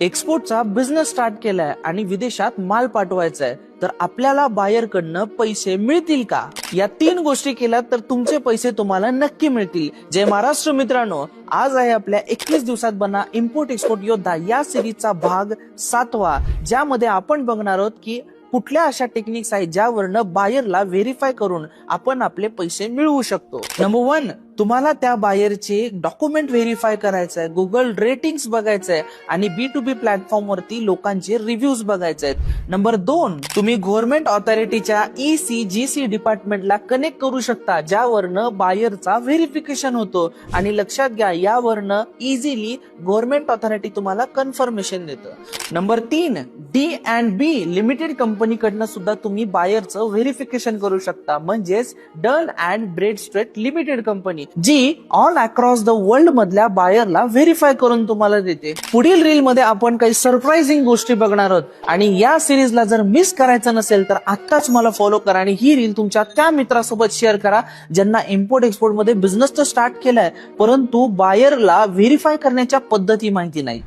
एक्सपोर्टचा business start केलाय आणि विदेशात माल पाठवायचा आहे, तर आपल्याला बायर कडनं पैसे मिळतील का? या 3 गोष्टी केल्या तर तुमचे पैसे तुम्हाला नक्की मिळतील. जय महाराष्ट्र मित्रांनो, आज आहे आपल्या 21 दिवसात बना इम्पोर्ट एक्सपोर्ट योद्धा या सिरीजचा भाग 7वा, ज्यामध्ये आपण बघणार आहोत की कुठल्या अशा टेक्निक्स आहेत ज्यावरनं बायरला व्हेरीफाय करून आपण आपले पैसे मिळवू शकतो. नंबर 1, तुम्हाला त्या बायरचे डॉक्युमेंट व्हेरीफाय करायचं आहे, गुगल रेटिंग्स बघायचं आहे आणि B2B प्लॅटफॉर्म वरती लोकांचे रिव्ह्यूज बघायचे आहेत. नंबर 2, तुम्ही गव्हर्नमेंट ऑथॉरिटीच्या ECGC डिपार्टमेंटला कनेक्ट करू शकता, ज्यावरनं बायरचा व्हेरिफिकेशन होतो आणि लक्षात घ्या यावरनं इझिली गव्हर्नमेंट ऑथॉरिटी तुम्हाला कन्फर्मेशन देतं. नंबर 3, D&B लिमिटेड कंपनी कडनं सुद्धा तुम्ही बायरचं व्हेरिफिकेशन करू शकता, म्हणजेच Dun and Bradstreet limited company, जी ऑल अक्रॉस द वर्ल्ड मधल्या बायरला व्हेरीफाय करून तुम्हाला देते. पुढील रील मध्ये आपण काही सरप्राइझिंग गोष्टी बघणार आहोत आणि या सिरीजला जर मिस करायचं नसेल तर आत्ताच मला फॉलो करा आणि ही रील तुमच्या त्या मित्रासोबत शेअर करा ज्यांना इम्पोर्ट एक्सपोर्ट मध्ये बिझनेस तर स्टार्ट केलाय, परंतु बायरला व्हेरीफाय करण्याच्या पद्धती माहिती नाही.